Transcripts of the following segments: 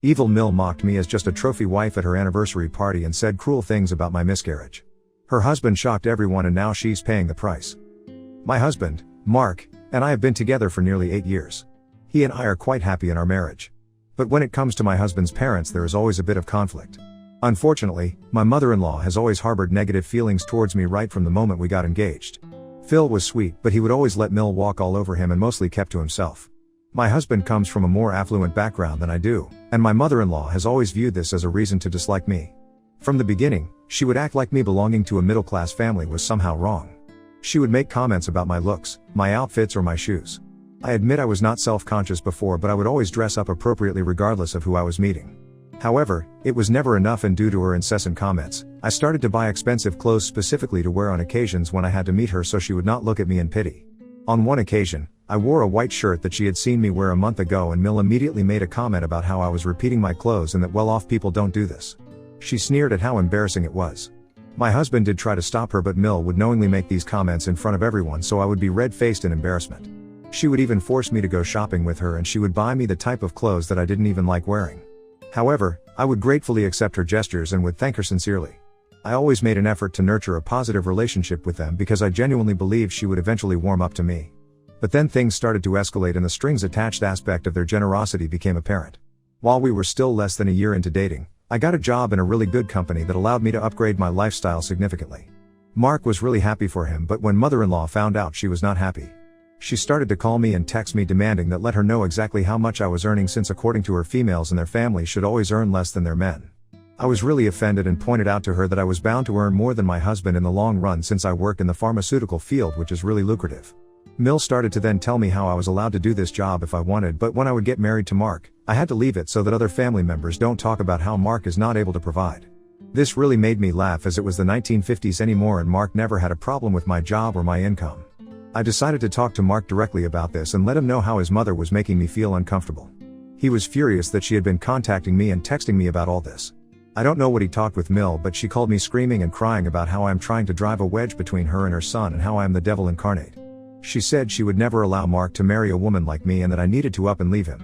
Evil Mill mocked me as just a trophy wife at her anniversary party and said cruel things about my miscarriage. Her husband shocked everyone and now she's paying the price. My husband, Mark, and I have been together for nearly 8 years. He and I are quite happy in our marriage. But when it comes to my husband's parents, there is always a bit of conflict. Unfortunately, my mother-in-law has always harbored negative feelings towards me right from the moment we got engaged. Phil was sweet, but he would always let Mill walk all over him and mostly kept to himself. My husband comes from a more affluent background than I do, and my mother-in-law has always viewed this as a reason to dislike me. From the beginning, she would act like me belonging to a middle-class family was somehow wrong. She would make comments about my looks, my outfits or my shoes. I admit I was not self-conscious before, but I would always dress up appropriately regardless of who I was meeting. However, it was never enough, and due to her incessant comments, I started to buy expensive clothes specifically to wear on occasions when I had to meet her so she would not look at me in pity. On one occasion, I wore a white shirt that she had seen me wear a month ago, and Mill immediately made a comment about how I was repeating my clothes and that well-off people don't do this. She sneered at how embarrassing it was. My husband did try to stop her, but Mill would knowingly make these comments in front of everyone, so I would be red-faced in embarrassment. She would even force me to go shopping with her, and she would buy me the type of clothes that I didn't even like wearing. However, I would gratefully accept her gestures and would thank her sincerely. I always made an effort to nurture a positive relationship with them because I genuinely believed she would eventually warm up to me. But then things started to escalate and the strings-attached aspect of their generosity became apparent. While we were still less than a year into dating, I got a job in a really good company that allowed me to upgrade my lifestyle significantly. Mark was really happy for him, but when mother-in-law found out, she was not happy. She started to call me and text me demanding that let her know exactly how much I was earning, since according to her, females and their families should always earn less than their men. I was really offended and pointed out to her that I was bound to earn more than my husband in the long run, since I work in the pharmaceutical field, which is really lucrative. Mill started to then tell me how I was allowed to do this job if I wanted, but when I would get married to Mark, I had to leave it so that other family members don't talk about how Mark is not able to provide. This really made me laugh, as it was the 1950s anymore and Mark never had a problem with my job or my income. I decided to talk to Mark directly about this and let him know how his mother was making me feel uncomfortable. He was furious that she had been contacting me and texting me about all this. I don't know what he talked with Mill, but she called me screaming and crying about how I am trying to drive a wedge between her and her son and how I am the devil incarnate. She said she would never allow Mark to marry a woman like me and that I needed to up and leave him.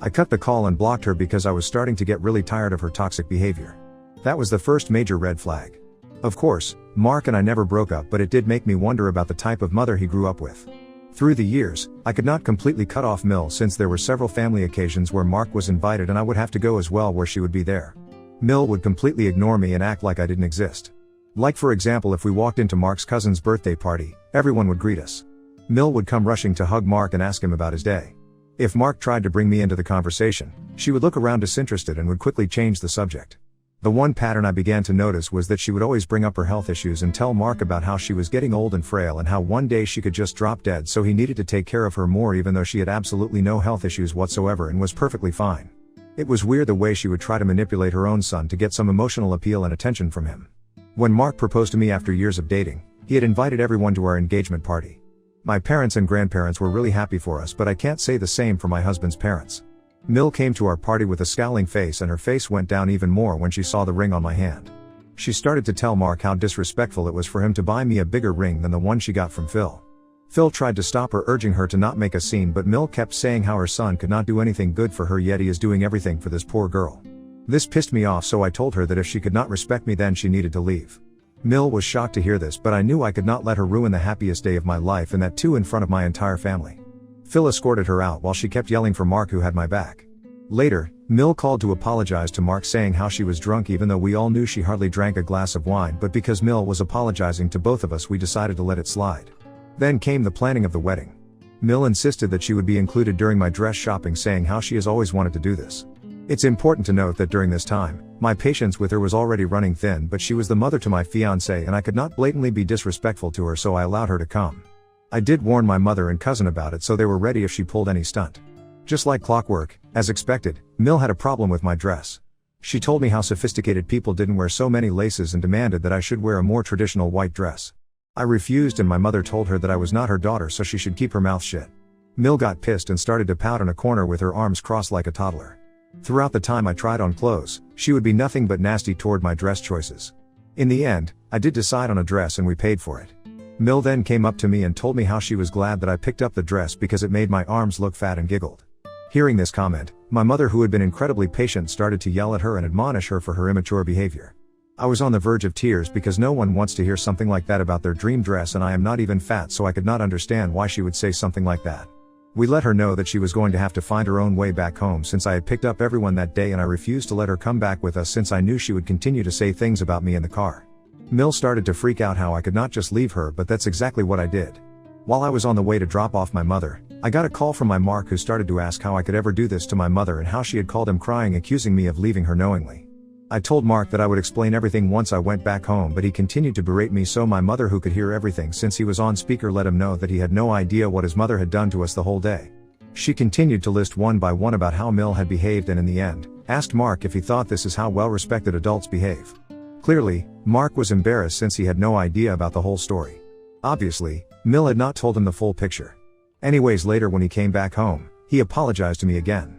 I cut the call and blocked her because I was starting to get really tired of her toxic behavior. That was the first major red flag. Of course, Mark and I never broke up, but it did make me wonder about the type of mother he grew up with. Through the years, I could not completely cut off Mill, since there were several family occasions where Mark was invited and I would have to go as well, where she would be there. Mill would completely ignore me and act like I didn't exist. Like, for example, if we walked into Mark's cousin's birthday party, everyone would greet us. Mill would come rushing to hug Mark and ask him about his day. If Mark tried to bring me into the conversation, she would look around disinterested and would quickly change the subject. The one pattern I began to notice was that she would always bring up her health issues and tell Mark about how she was getting old and frail and how one day she could just drop dead, so he needed to take care of her more, even though she had absolutely no health issues whatsoever and was perfectly fine. It was weird the way she would try to manipulate her own son to get some emotional appeal and attention from him. When Mark proposed to me after years of dating, he had invited everyone to our engagement party. My parents and grandparents were really happy for us, but I can't say the same for my husband's parents. Mill came to our party with a scowling face, and her face went down even more when she saw the ring on my hand. She started to tell Mark how disrespectful it was for him to buy me a bigger ring than the one she got from Phil. Phil tried to stop her, urging her to not make a scene, but Mill kept saying how her son could not do anything good for her, yet he is doing everything for this poor girl. This pissed me off, so I told her that if she could not respect me, then she needed to leave. Mill was shocked to hear this, but I knew I could not let her ruin the happiest day of my life, and that too in front of my entire family. Phil escorted her out while she kept yelling for Mark, who had my back. Later, Mill called to apologize to Mark, saying how she was drunk, even though we all knew she hardly drank a glass of wine, but because Mill was apologizing to both of us, we decided to let it slide. Then came the planning of the wedding. Mill insisted that she would be included during my dress shopping, saying how she has always wanted to do this. It's important to note that during this time, my patience with her was already running thin, but she was the mother to my fiancé and I could not blatantly be disrespectful to her, so I allowed her to come. I did warn my mother and cousin about it, so they were ready if she pulled any stunt. Just like clockwork, as expected, Mill had a problem with my dress. She told me how sophisticated people didn't wear so many laces and demanded that I should wear a more traditional white dress. I refused, and my mother told her that I was not her daughter, so she should keep her mouth shut. Mill got pissed and started to pout in a corner with her arms crossed like a toddler. Throughout the time I tried on clothes, she would be nothing but nasty toward my dress choices. In the end, I did decide on a dress and we paid for it. Mill then came up to me and told me how she was glad that I picked up the dress because it made my arms look fat, and giggled. Hearing this comment, my mother, who had been incredibly patient, started to yell at her and admonish her for her immature behavior. I was on the verge of tears because no one wants to hear something like that about their dream dress, and I am not even fat, so I could not understand why she would say something like that. We let her know that she was going to have to find her own way back home since I had picked up everyone that day, and I refused to let her come back with us since I knew she would continue to say things about me in the car. Mill started to freak out how I could not just leave her, but that's exactly what I did. While I was on the way to drop off my mother, I got a call from my Mark, who started to ask how I could ever do this to my mother and how she had called him crying, accusing me of leaving her knowingly. I told Mark that I would explain everything once I went back home, but he continued to berate me, so my mother, who could hear everything since he was on speaker, let him know that he had no idea what his mother had done to us the whole day. She continued to list one by one about how Mill had behaved, and in the end, asked Mark if he thought this is how well-respected adults behave. Clearly, Mark was embarrassed since he had no idea about the whole story. Obviously, Mill had not told him the full picture. Anyways, later when he came back home, he apologized to me again.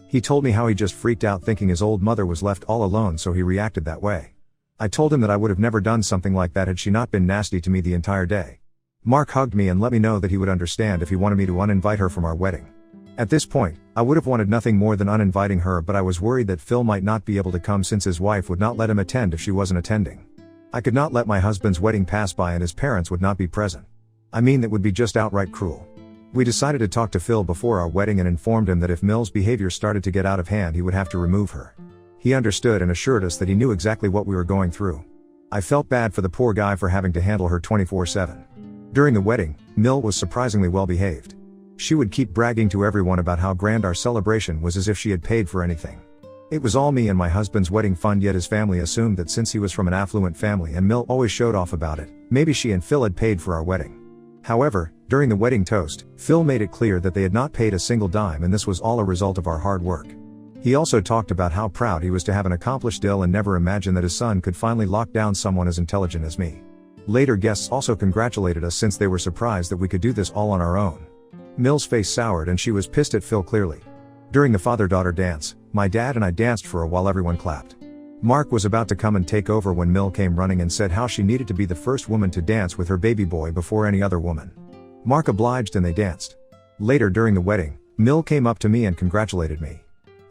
He told me how he just freaked out thinking his old mother was left all alone, so he reacted that way. I told him that I would have never done something like that had she not been nasty to me the entire day. Mark hugged me and let me know that he would understand if he wanted me to uninvite her from our wedding. At this point, I would have wanted nothing more than uninviting her, but I was worried that Phil might not be able to come since his wife would not let him attend if she wasn't attending. I could not let my husband's wedding pass by and his parents would not be present. I mean, that would be just outright cruel. We decided to talk to Phil before our wedding and informed him that if Mill's behavior started to get out of hand, he would have to remove her. He understood and assured us that he knew exactly what we were going through. I felt bad for the poor guy for having to handle her 24/7. During the wedding, Mill was surprisingly well behaved. She would keep bragging to everyone about how grand our celebration was, as if she had paid for anything. It was all me and my husband's wedding fund, yet his family assumed that since he was from an affluent family and Mill always showed off about it, maybe she and Phil had paid for our wedding. However, during the wedding toast, Phil made it clear that they had not paid a single dime, and this was all a result of our hard work. He also talked about how proud he was to have an accomplished deal and never imagined that his son could finally lock down someone as intelligent as me. Later guests also congratulated us since they were surprised that we could do this all on our own. Mill's face soured and she was pissed at Phil clearly. During the father-daughter dance, my dad and I danced for a while. Everyone clapped. Mark was about to come and take over when Mill came running and said how she needed to be the first woman to dance with her baby boy before any other woman. Mark obliged and they danced. Later during the wedding, Mill came up to me and congratulated me.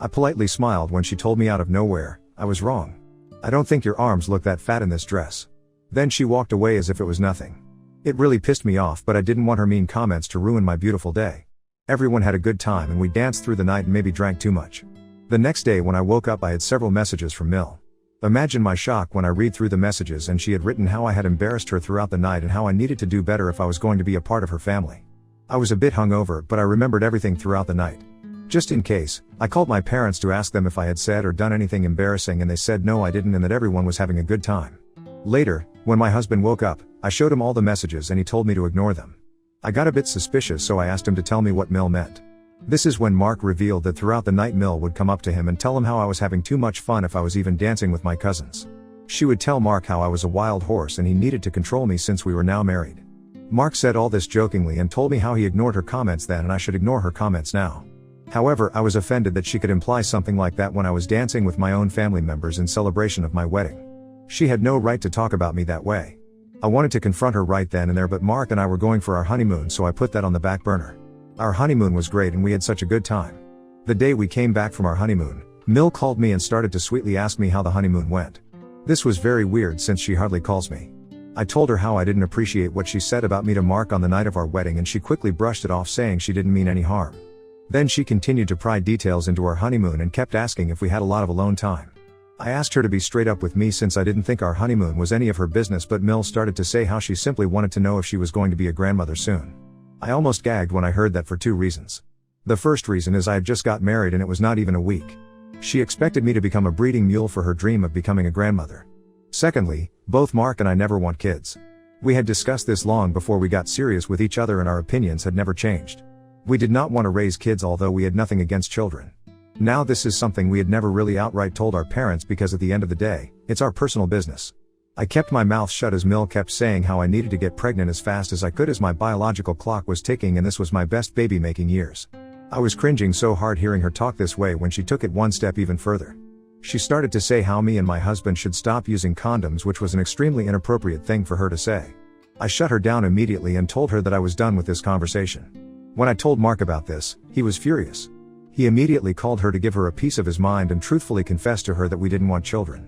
I politely smiled when she told me out of nowhere, I was wrong. I don't think your arms look that fat in this dress. Then she walked away as if it was nothing. It really pissed me off, but I didn't want her mean comments to ruin my beautiful day. Everyone had a good time and we danced through the night and maybe drank too much. The next day when I woke up, I had several messages from Mill. Imagine my shock when I read through the messages and she had written how I had embarrassed her throughout the night and how I needed to do better if I was going to be a part of her family. I was a bit hungover, but I remembered everything throughout the night. Just in case, I called my parents to ask them if I had said or done anything embarrassing, and they said no, I didn't, and that everyone was having a good time. Later, when my husband woke up, I showed him all the messages and he told me to ignore them. I got a bit suspicious, so I asked him to tell me what Mill meant. This is when Mark revealed that throughout the night Mill would come up to him and tell him how I was having too much fun if I was even dancing with my cousins. She would tell Mark how I was a wild horse and he needed to control me since we were now married. Mark said all this jokingly and told me how he ignored her comments then and I should ignore her comments now. However, I was offended that she could imply something like that when I was dancing with my own family members in celebration of my wedding. She had no right to talk about me that way. I wanted to confront her right then and there, but Mark and I were going for our honeymoon, so I put that on the back burner. Our honeymoon was great and we had such a good time. The day we came back from our honeymoon, Mill called me and started to sweetly ask me how the honeymoon went. This was very weird since she hardly calls me. I told her how I didn't appreciate what she said about me to Mark on the night of our wedding, and she quickly brushed it off, saying she didn't mean any harm. Then she continued to pry details into our honeymoon and kept asking if we had a lot of alone time. I asked her to be straight up with me since I didn't think our honeymoon was any of her business, but Mill started to say how she simply wanted to know if she was going to be a grandmother soon. I almost gagged when I heard that for two reasons. The first reason is I had just got married and it was not even a week. She expected me to become a breeding mule for her dream of becoming a grandmother. Secondly, both Mark and I never want kids. We had discussed this long before we got serious with each other and our opinions had never changed. We did not want to raise kids, although we had nothing against children. Now this is something we had never really outright told our parents because at the end of the day, it's our personal business. I kept my mouth shut as Mill kept saying how I needed to get pregnant as fast as I could as my biological clock was ticking and this was my best baby making years. I was cringing so hard hearing her talk this way when she took it one step even further. She started to say how me and my husband should stop using condoms, which was an extremely inappropriate thing for her to say. I shut her down immediately and told her that I was done with this conversation. When I told Mark about this, he was furious. He immediately called her to give her a piece of his mind and truthfully confessed to her that we didn't want children.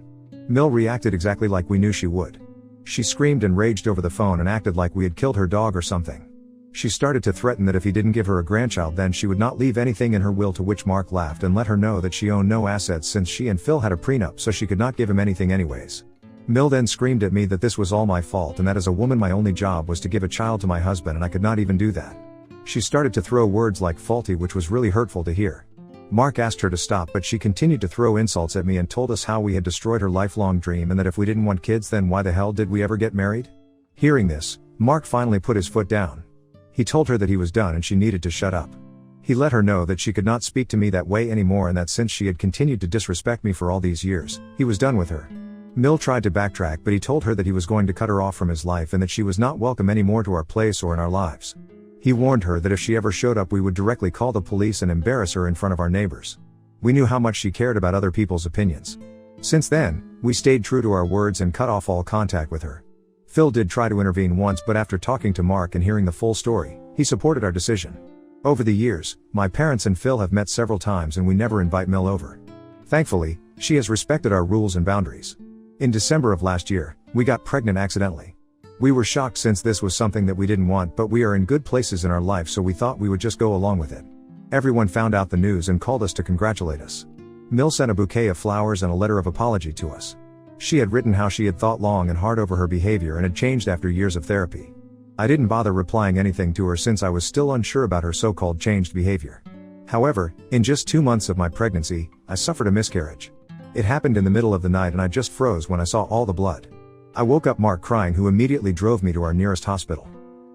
Mill reacted exactly like we knew she would. She screamed and raged over the phone and acted like we had killed her dog or something. She started to threaten that if he didn't give her a grandchild then she would not leave anything in her will, to which Mark laughed and let her know that she owned no assets since she and Phil had a prenup, so she could not give him anything anyways. Mill then screamed at me that this was all my fault and that as a woman my only job was to give a child to my husband and I could not even do that. She started to throw words like faulty, which was really hurtful to hear. Mark asked her to stop, but she continued to throw insults at me and told us how we had destroyed her lifelong dream and that if we didn't want kids then why the hell did we ever get married? Hearing this, Mark finally put his foot down. He told her that he was done and she needed to shut up. He let her know that she could not speak to me that way anymore and that since she had continued to disrespect me for all these years, he was done with her. Mill tried to backtrack, but he told her that he was going to cut her off from his life and that she was not welcome anymore to our place or in our lives. He warned her that if she ever showed up we would directly call the police and embarrass her in front of our neighbors. We knew how much she cared about other people's opinions. Since then, we stayed true to our words and cut off all contact with her. Phil did try to intervene once, but after talking to Mark and hearing the full story, he supported our decision. Over the years, my parents and Phil have met several times and we never invite Mill over. Thankfully, she has respected our rules and boundaries. In December of last year, we got pregnant accidentally. We were shocked since this was something that we didn't want, but we are in good places in our life so we thought we would just go along with it. Everyone found out the news and called us to congratulate us. Mill sent a bouquet of flowers and a letter of apology to us. She had written how she had thought long and hard over her behavior and had changed after years of therapy. I didn't bother replying anything to her since I was still unsure about her so-called changed behavior. However, in just 2 months of my pregnancy, I suffered a miscarriage. It happened in the middle of the night and I just froze when I saw all the blood. I woke up Mark crying, who immediately drove me to our nearest hospital.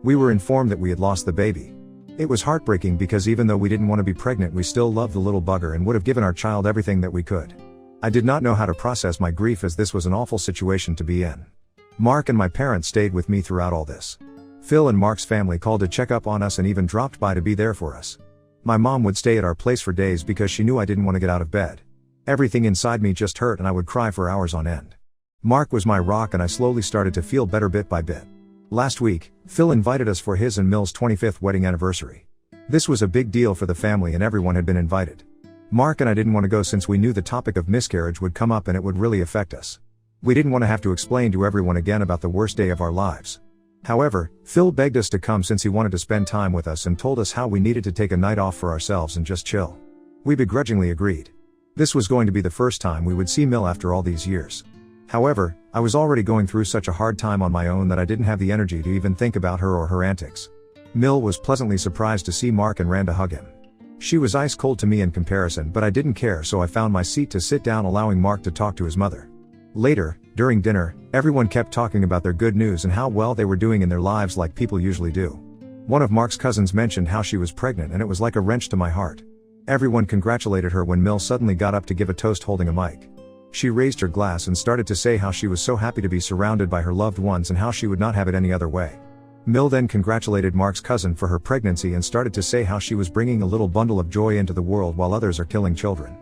We were informed that we had lost the baby. It was heartbreaking because even though we didn't want to be pregnant we still loved the little bugger and would have given our child everything that we could. I did not know how to process my grief as this was an awful situation to be in. Mark and my parents stayed with me throughout all this. Phil and Mark's family called to check up on us and even dropped by to be there for us. My mom would stay at our place for days because she knew I didn't want to get out of bed. Everything inside me just hurt and I would cry for hours on end. Mark was my rock and I slowly started to feel better bit by bit. Last week, Phil invited us for his and Mill's 25th wedding anniversary. This was a big deal for the family and everyone had been invited. Mark and I didn't want to go since we knew the topic of miscarriage would come up and it would really affect us. We didn't want to have to explain to everyone again about the worst day of our lives. However, Phil begged us to come since he wanted to spend time with us and told us how we needed to take a night off for ourselves and just chill. We begrudgingly agreed. This was going to be the first time we would see Mill after all these years. However, I was already going through such a hard time on my own that I didn't have the energy to even think about her or her antics. Mill was pleasantly surprised to see Mark and ran to hug him. She was ice cold to me in comparison, but I didn't care, so I found my seat to sit down, allowing Mark to talk to his mother. Later, during dinner, everyone kept talking about their good news and how well they were doing in their lives like people usually do. One of Mark's cousins mentioned how she was pregnant and it was like a wrench to my heart. Everyone congratulated her when Mill suddenly got up to give a toast holding a mic. She raised her glass and started to say how she was so happy to be surrounded by her loved ones and how she would not have it any other way. Mill then congratulated Mark's cousin for her pregnancy and started to say how she was bringing a little bundle of joy into the world while others are killing children.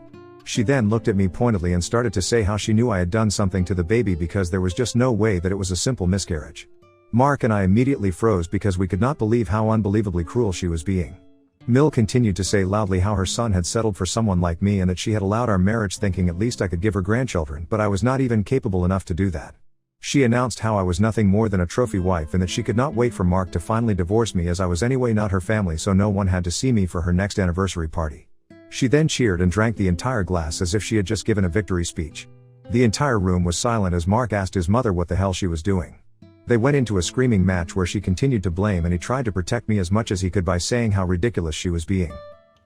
She then looked at me pointedly and started to say how she knew I had done something to the baby because there was just no way that it was a simple miscarriage. Mark and I immediately froze because we could not believe how unbelievably cruel she was being. Mill continued to say loudly how her son had settled for someone like me and that she had allowed our marriage thinking at least I could give her grandchildren, but I was not even capable enough to do that. She announced how I was nothing more than a trophy wife and that she could not wait for Mark to finally divorce me as I was anyway not her family, so no one had to see me for her next anniversary party. She then cheered and drank the entire glass as if she had just given a victory speech. The entire room was silent as Mark asked his mother what the hell she was doing. They went into a screaming match where she continued to blame and he tried to protect me as much as he could by saying how ridiculous she was being.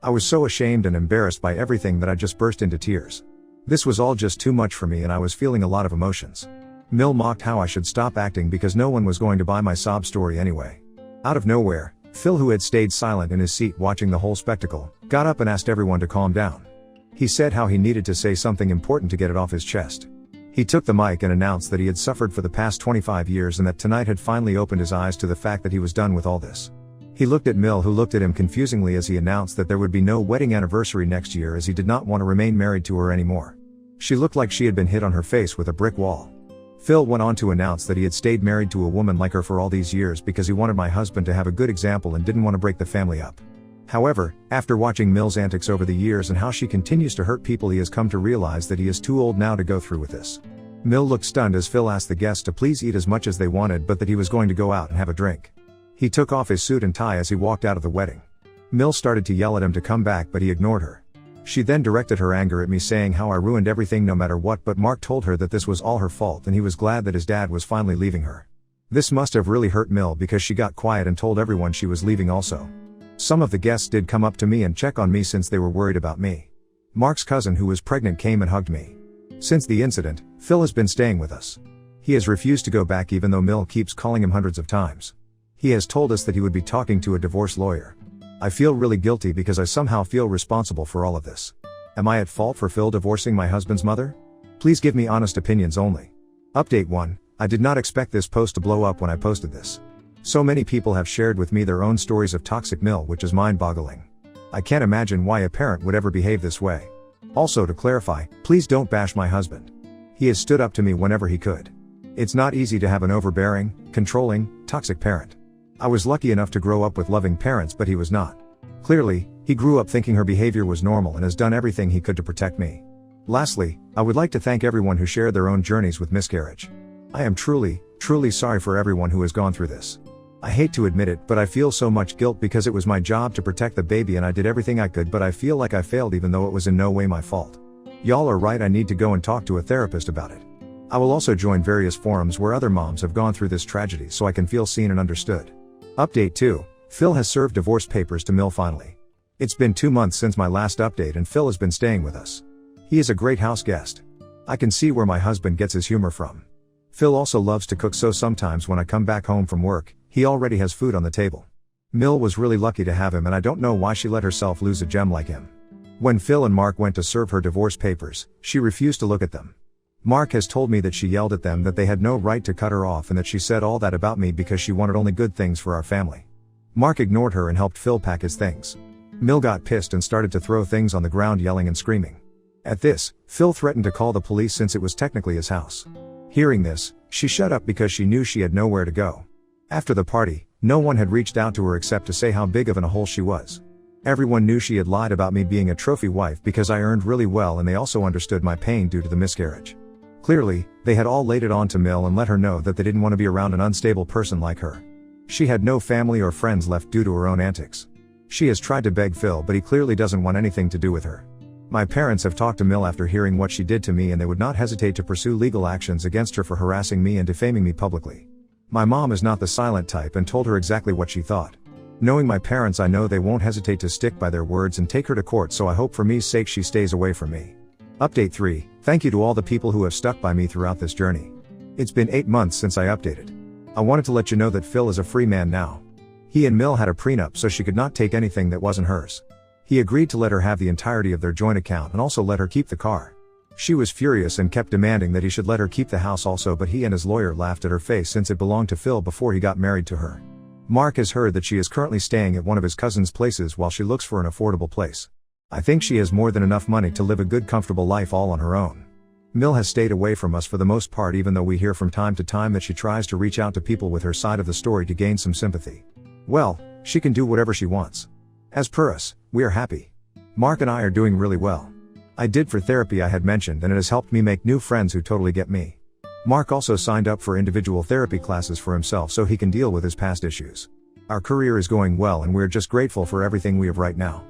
I was so ashamed and embarrassed by everything that I just burst into tears. This was all just too much for me and I was feeling a lot of emotions. Mill mocked how I should stop acting because no one was going to buy my sob story anyway. Out of nowhere, Phil, who had stayed silent in his seat watching the whole spectacle, got up and asked everyone to calm down. He said how he needed to say something important to get it off his chest. He took the mic and announced that he had suffered for the past 25 years and that tonight had finally opened his eyes to the fact that he was done with all this. He looked at Mill, who looked at him confusingly as he announced that there would be no wedding anniversary next year as he did not want to remain married to her anymore. She looked like she had been hit on her face with a brick wall. Phil went on to announce that he had stayed married to a woman like her for all these years because he wanted my husband to have a good example and didn't want to break the family up. However, after watching Mill's antics over the years and how she continues to hurt people, he has come to realize that he is too old now to go through with this. Mill looked stunned as Phil asked the guests to please eat as much as they wanted but that he was going to go out and have a drink. He took off his suit and tie as he walked out of the wedding. Mill started to yell at him to come back but he ignored her. She then directed her anger at me saying how I ruined everything no matter what, but Mark told her that this was all her fault and he was glad that his dad was finally leaving her. This must have really hurt Mill because she got quiet and told everyone she was leaving also. Some of the guests did come up to me and check on me since they were worried about me. Mark's cousin who was pregnant came and hugged me. Since the incident, Phil has been staying with us. He has refused to go back even though Mill keeps calling him hundreds of times. He has told us that he would be talking to a divorce lawyer. I feel really guilty because I somehow feel responsible for all of this. Am I at fault for Phil divorcing my husband's mother? Please give me honest opinions only. Update 1. I did not expect this post to blow up when I posted this. So many people have shared with me their own stories of toxic Mill, which is mind-boggling. I can't imagine why a parent would ever behave this way. Also, to clarify, please don't bash my husband. He has stood up to me whenever he could. It's not easy to have an overbearing, controlling, toxic parent. I was lucky enough to grow up with loving parents, but he was not. Clearly, he grew up thinking her behavior was normal and has done everything he could to protect me. Lastly, I would like to thank everyone who shared their own journeys with miscarriage. I am truly sorry for everyone who has gone through this. I hate to admit it, but I feel so much guilt because it was my job to protect the baby and I did everything I could, but I feel like I failed even though it was in no way my fault. Y'all are right, I need to go and talk to a therapist about it. I will also join various forums where other moms have gone through this tragedy so I can feel seen and understood. Update 2. Phil has served divorce papers to Mill finally. It's been 2 months since my last update and Phil has been staying with us. He is a great house guest. I can see where my husband gets his humor from. Phil also loves to cook, so sometimes when I come back home from work, he already has food on the table. Mill was really lucky to have him and I don't know why she let herself lose a gem like him. When Phil and Mark went to serve her divorce papers, she refused to look at them. Mark has told me that she yelled at them that they had no right to cut her off and that she said all that about me because she wanted only good things for our family. Mark ignored her and helped Phil pack his things. Mill got pissed and started to throw things on the ground, yelling and screaming. At this, Phil threatened to call the police since it was technically his house. Hearing this, she shut up because she knew she had nowhere to go. After the party, no one had reached out to her except to say how big of an a-hole she was. Everyone knew she had lied about me being a trophy wife because I earned really well, and they also understood my pain due to the miscarriage. Clearly, they had all laid it on to Mill and let her know that they didn't want to be around an unstable person like her. She had no family or friends left due to her own antics. She has tried to beg Phil, but he clearly doesn't want anything to do with her. My parents have talked to Mill after hearing what she did to me and they would not hesitate to pursue legal actions against her for harassing me and defaming me publicly. My mom is not the silent type and told her exactly what she thought. Knowing my parents, I know they won't hesitate to stick by their words and take her to court, so I hope for me's sake she stays away from me. Update 3. Thank you to all the people who have stuck by me throughout this journey. It's been 8 months since I updated. I wanted to let you know that Phil is a free man now. He and Mill had a prenup so she could not take anything that wasn't hers. He agreed to let her have the entirety of their joint account and also let her keep the car. She was furious and kept demanding that he should let her keep the house also, but he and his lawyer laughed at her face since it belonged to Phil before he got married to her. Mark has heard that she is currently staying at one of his cousin's places while she looks for an affordable place. I think she has more than enough money to live a good, comfortable life all on her own. Mill has stayed away from us for the most part, even though we hear from time to time that she tries to reach out to people with her side of the story to gain some sympathy. Well, she can do whatever she wants. As per us, we are happy. Mark and I are doing really well. I did for therapy I had mentioned, and it has helped me make new friends who totally get me. Mark also signed up for individual therapy classes for himself so he can deal with his past issues. Our career is going well and we're just grateful for everything we have right now.